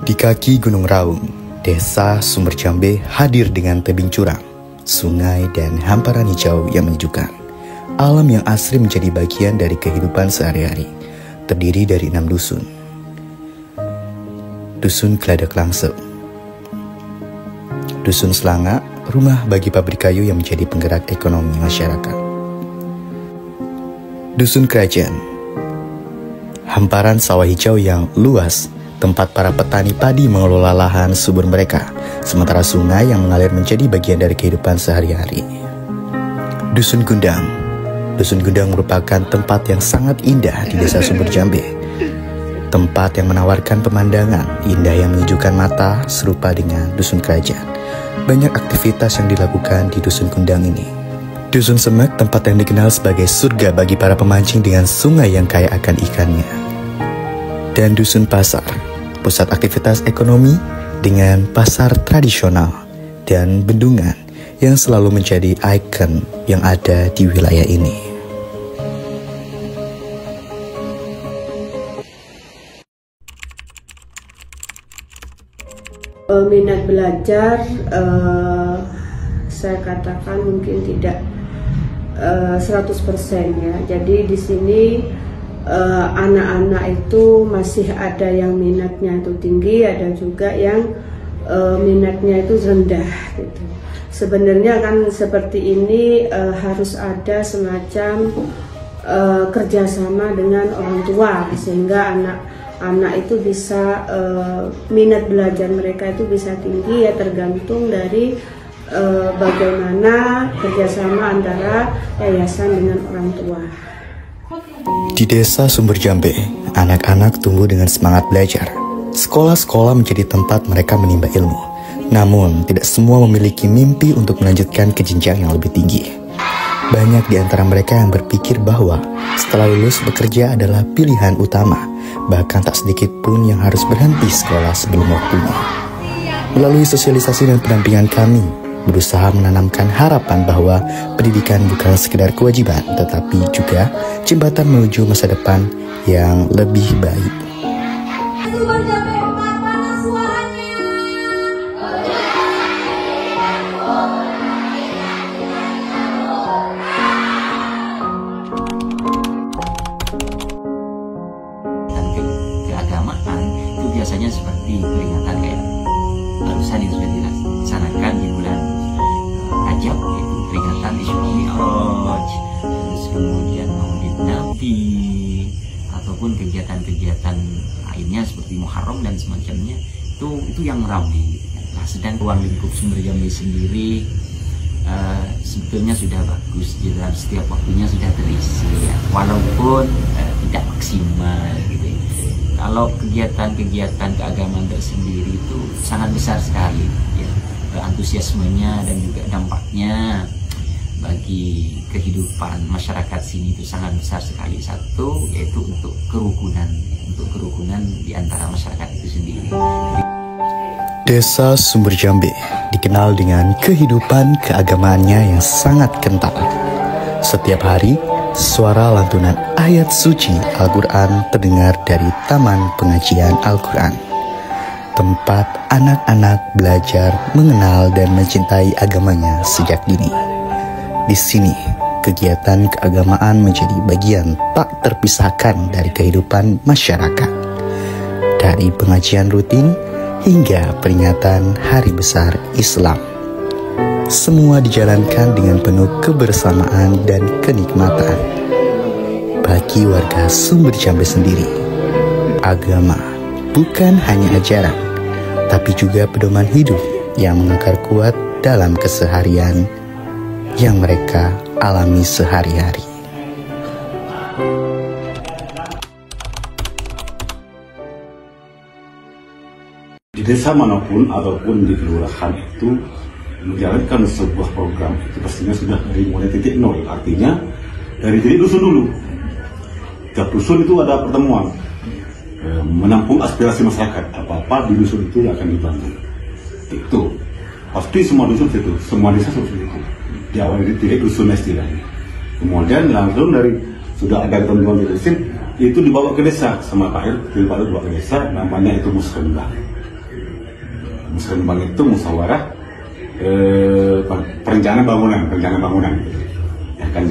Di kaki Gunung Raung, Desa Sumber Jambe hadir dengan tebing curam, sungai dan hamparan hijau yang menyejukkan. Alam yang asri menjadi bagian dari kehidupan sehari-hari, terdiri dari 6 dusun. Dusun Geladak Langsep, Dusun Selanga, rumah bagi pabrik kayu yang menjadi penggerak ekonomi masyarakat. Dusun Kerajaan, hamparan sawah hijau yang luas, tempat para petani padi mengelola lahan subur mereka, sementara sungai yang mengalir menjadi bagian dari kehidupan sehari-hari. Dusun Gundang, Dusun Gundang merupakan tempat yang sangat indah di Desa Sumber Jambe. Tempat yang menawarkan pemandangan indah yang menyejukkan mata serupa dengan Dusun Kerajaan. Banyak aktivitas yang dilakukan di Dusun Gundang ini. Dusun Semek, tempat yang dikenal sebagai surga bagi para pemancing dengan sungai yang kaya akan ikannya. Dan Dusun Pasar, pusat aktivitas ekonomi dengan pasar tradisional dan bendungan yang selalu menjadi ikon yang ada di wilayah ini. Minat belajar, saya katakan mungkin tidak 100% ya. Jadi di sini anak-anak itu masih ada yang minatnya itu tinggi, ada juga yang minatnya itu rendah gitu. Sebenarnya kan seperti ini harus ada semacam kerjasama dengan orang tua sehingga anak itu bisa minat belajar mereka itu bisa tinggi ya, tergantung dari bagaimana kerjasama antara yayasan dengan orang tua. Di Desa Sumber Jambe, anak-anak tumbuh dengan semangat belajar. Sekolah-sekolah menjadi tempat mereka menimba ilmu. Namun, tidak semua memiliki mimpi untuk melanjutkan ke jenjang yang lebih tinggi. Banyak di antara mereka yang berpikir bahwa setelah lulus bekerja adalah pilihan utama. Bahkan tak sedikit pun yang harus berhenti sekolah sebelum waktunya. Melalui sosialisasi dan pendampingan kami, berusaha menanamkan harapan bahwa pendidikan bukan sekedar kewajiban, tetapi juga jembatan menuju masa depan yang lebih baik. Keagamaan itu biasanya seperti peringatan kayak barusan itu sudah dilaksanakan di bulan Rajab, yaitu peringatan Isra Mi'raj, terus kemudian Maulid Nabi, ataupun kegiatan-kegiatan lainnya seperti Muharram dan semacamnya, itu yang ramai. Nah, sedang ruang lingkup Sumber Jambe sendiri sebetulnya sudah bagus, dalam setiap waktunya sudah terisi ya, walaupun tidak maksimal gitu. Kalau kegiatan-kegiatan keagamaan tersendiri itu sangat besar sekali ya, antusiasmenya dan juga dampaknya bagi kehidupan masyarakat sini itu sangat besar sekali. Satu yaitu untuk kerukunan di antara masyarakat itu sendiri. Desa Sumber Jambe dikenal dengan kehidupan keagamaannya yang sangat kental. Setiap hari, suara lantunan ayat suci Al-Quran terdengar dari Taman Pengajian Al-Quran, tempat anak-anak belajar mengenal dan mencintai agamanya sejak dini. Di sini, kegiatan keagamaan menjadi bagian tak terpisahkan dari kehidupan masyarakat. Dari pengajian rutin hingga peringatan Hari Besar Islam. Semua dijalankan dengan penuh kebersamaan dan kenikmatan. Bagi warga Sumber Jambe sendiri, agama bukan hanya ajaran, tapi juga pedoman hidup yang mengakar kuat dalam keseharian yang mereka alami sehari-hari. Di desa manapun ataupun di kelurahan itu menjalankan sebuah program itu pastinya sudah dari mulai titik nol, artinya dari titik dusun dulu. Tiap dusun itu ada pertemuan menampung aspirasi masyarakat, apa-apa di dusun itu yang akan dibantu. Itu pasti semua dusun itu, semua desa seperti itu. Di awal dari titik dusun istilahnya. Kemudian langsung dari sudah ada ketentuan di dusun itu dibawa ke desa sama Pak RT, dibawa ke desa, namanya itu musrendah. Musrembang itu musyawarah perencanaan bangunan yang akan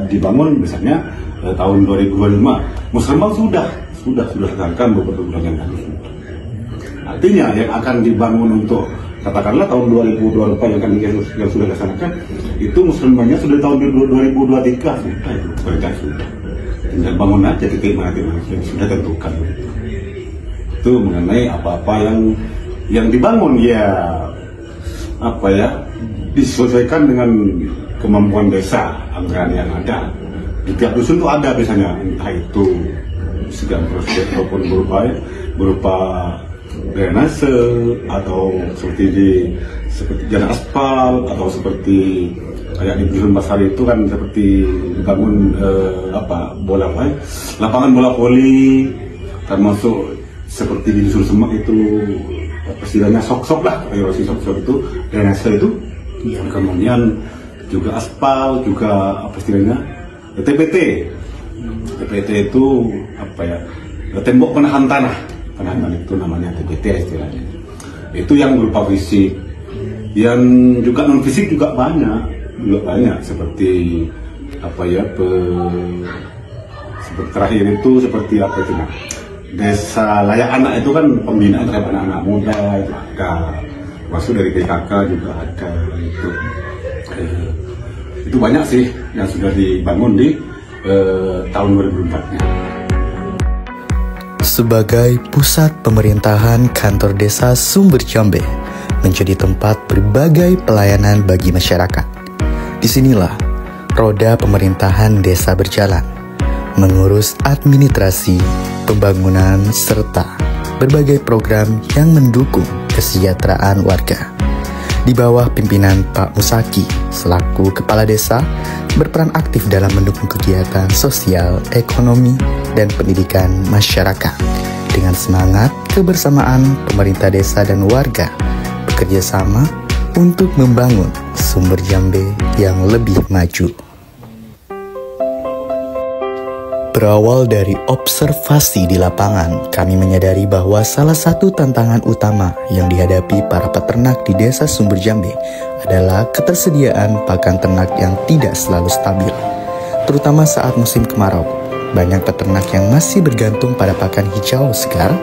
dibangun misalnya tahun 2025. Musrembang sudah dilaksanakan beberapa bulan yang lalu. Artinya yang akan dibangun untuk katakanlah tahun 2024 yang sudah dilaksanakan itu musrembangnya sudah tahun 2023 sudah itu perencanaan sudah. Tinggal bangun aja titik mana sudah tentukan. Itu mengenai apa-apa yang dibangun ya disesuaikan dengan kemampuan desa, anggaran yang ada. Di tiap dusun itu ada biasanya, entah itu segala proyek ataupun berupa drainase atau seperti jalan aspal atau seperti kayak di dusun Basari itu kan seperti dibangun lapangan bola voli, termasuk seperti di dusun Semak itu istilahnya sok-sok lah, erosi sok-sok itu drainase itu, kemudian juga aspal, juga istilahnya TPT itu tembok penahan tanah itu namanya TPT istilahnya. Itu yang berupa fisik, yang juga non fisik juga banyak seperti seperti terakhir itu seperti desa layak anak itu kan pembinaan terhadap anak-anak muda itu ada, masuk dari PKK juga ada itu banyak sih yang sudah dibangun di tahun 2004-nya. Sebagai pusat pemerintahan, kantor desa Sumber Jambe menjadi tempat berbagai pelayanan bagi masyarakat. Disinilah roda pemerintahan desa berjalan, mengurus administrasi, pembangunan, serta berbagai program yang mendukung kesejahteraan warga. Di bawah pimpinan Pak Musaki selaku Kepala Desa berperan aktif dalam mendukung kegiatan sosial, ekonomi, dan pendidikan masyarakat. Dengan semangat kebersamaan, pemerintah desa dan warga bekerja sama untuk membangun Sumber Jambe yang lebih maju. Berawal dari observasi di lapangan, kami menyadari bahwa salah satu tantangan utama yang dihadapi para peternak di desa Sumber Jambe adalah ketersediaan pakan ternak yang tidak selalu stabil. Terutama saat musim kemarau, banyak peternak yang masih bergantung pada pakan hijau segar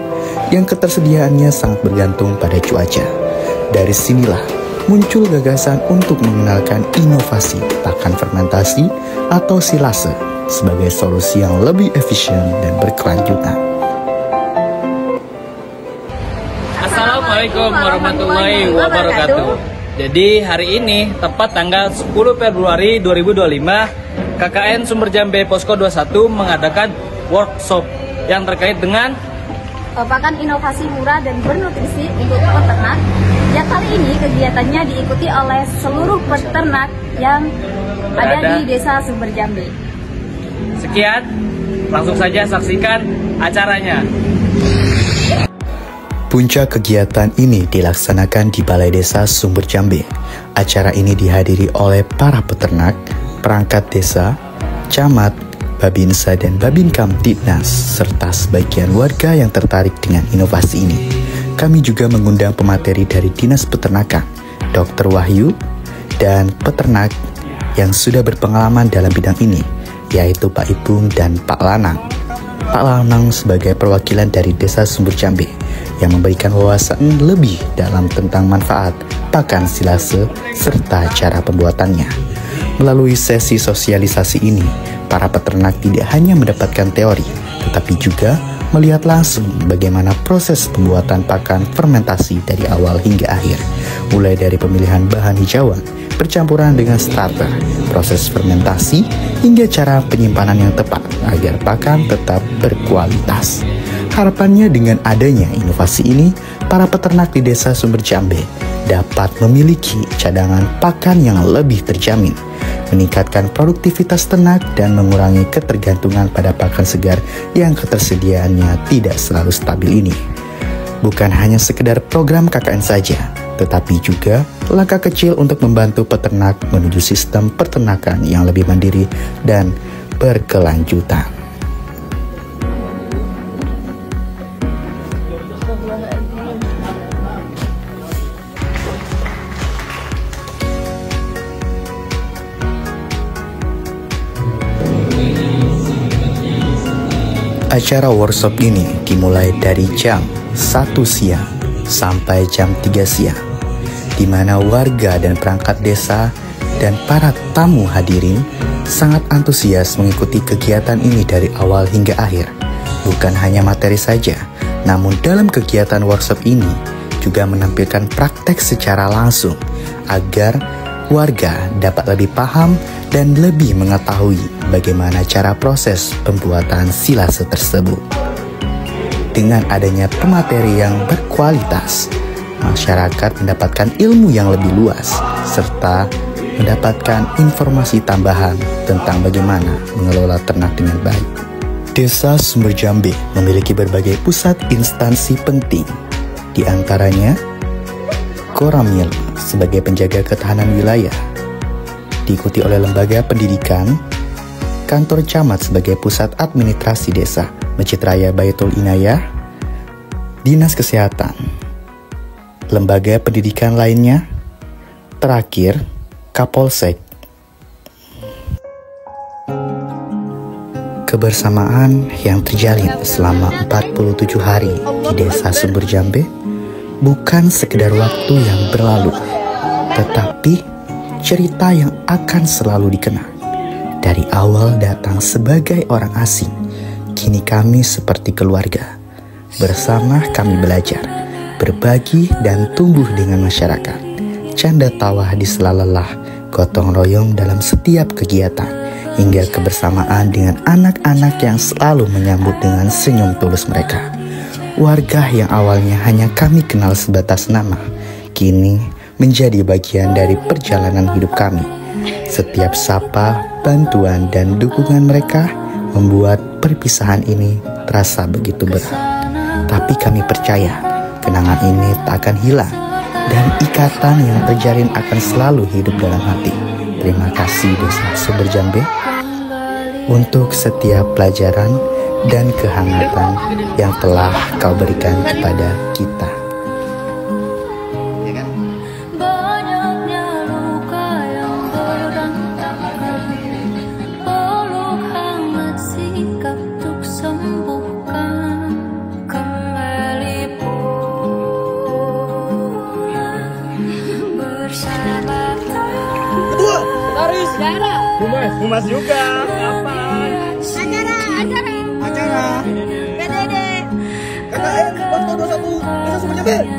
yang ketersediaannya sangat bergantung pada cuaca. Dari sinilah muncul gagasan untuk mengenalkan inovasi pakan fermentasi atau silase sebagai solusi yang lebih efisien dan berkelanjutan. Assalamualaikum warahmatullahi wabarakatuh. Jadi hari ini tepat tanggal 10 Februari 2025, KKN Sumber Jambe Posko 21 mengadakan workshop yang terkait dengan pakan inovasi murah dan bernutrisi untuk peternak. Yang kali ini kegiatannya diikuti oleh seluruh peternak yang ada di desa Sumber Jambe. Sekian, langsung saja saksikan acaranya. Puncak kegiatan ini dilaksanakan di Balai Desa Sumber Jambe. Acara ini dihadiri oleh para peternak, perangkat desa, camat, Babinsa dan Babin Kamtibnas, serta sebagian warga yang tertarik dengan inovasi ini. Kami juga mengundang pemateri dari Dinas Peternakan, Dr. Wahyu, dan peternak yang sudah berpengalaman dalam bidang ini, yaitu Pak Ipung dan Pak Lanang. Pak Lanang sebagai perwakilan dari Desa Sumber Jambe yang memberikan wawasan lebih dalam tentang manfaat pakan silase serta cara pembuatannya. Melalui sesi sosialisasi ini, para peternak tidak hanya mendapatkan teori, tetapi juga melihat langsung bagaimana proses pembuatan pakan fermentasi dari awal hingga akhir, mulai dari pemilihan bahan hijauan, percampuran dengan starter, proses fermentasi, hingga cara penyimpanan yang tepat agar pakan tetap berkualitas. Harapannya dengan adanya inovasi ini, para peternak di Desa Sumber Jambe dapat memiliki cadangan pakan yang lebih terjamin, meningkatkan produktivitas ternak dan mengurangi ketergantungan pada pakan segar yang ketersediaannya tidak selalu stabil ini. Bukan hanya sekedar program KKN saja, tetapi juga langkah kecil untuk membantu peternak menuju sistem peternakan yang lebih mandiri dan berkelanjutan. Acara workshop ini dimulai dari jam 1 siang sampai jam 3 siang, di mana warga dan perangkat desa dan para tamu hadirin sangat antusias mengikuti kegiatan ini dari awal hingga akhir. Bukan hanya materi saja, namun dalam kegiatan workshop ini juga menampilkan praktek secara langsung agar warga dapat lebih paham dan lebih mengetahui bagaimana cara proses pembuatan silase tersebut. Dengan adanya pemateri yang berkualitas, masyarakat mendapatkan ilmu yang lebih luas serta mendapatkan informasi tambahan tentang bagaimana mengelola ternak dengan baik. Desa Sumber Jambe memiliki berbagai pusat instansi penting, di antaranya Koramil sebagai penjaga ketahanan wilayah, diikuti oleh lembaga pendidikan, kantor camat sebagai pusat administrasi desa, Masjid Raya Baitul Inayah, dinas kesehatan, lembaga pendidikan lainnya, terakhir Kapolsek. Kebersamaan yang terjalin selama 47 hari di Desa Sumber Jambe bukan sekedar waktu yang berlalu, tetapi cerita yang akan selalu dikenang. Dari awal datang sebagai orang asing, kini kami seperti keluarga. Bersama kami belajar, berbagi dan tumbuh dengan masyarakat. Canda tawa di sela lelah, gotong royong dalam setiap kegiatan, hingga kebersamaan dengan anak-anak yang selalu menyambut dengan senyum tulus mereka. Warga yang awalnya hanya kami kenal sebatas nama, kini menjadi bagian dari perjalanan hidup kami. Setiap sapa, bantuan, dan dukungan mereka membuat perpisahan ini terasa begitu berat. Tapi kami percaya kenangan ini tak akan hilang dan ikatan yang terjalin akan selalu hidup dalam hati. Terima kasih Desa Sumber Jambe untuk setiap pelajaran dan kehangatan yang telah kau berikan kepada kita. Humas juga. Apa? Acara. PDD. KKN Posko 21 Desa Sumber Jambe.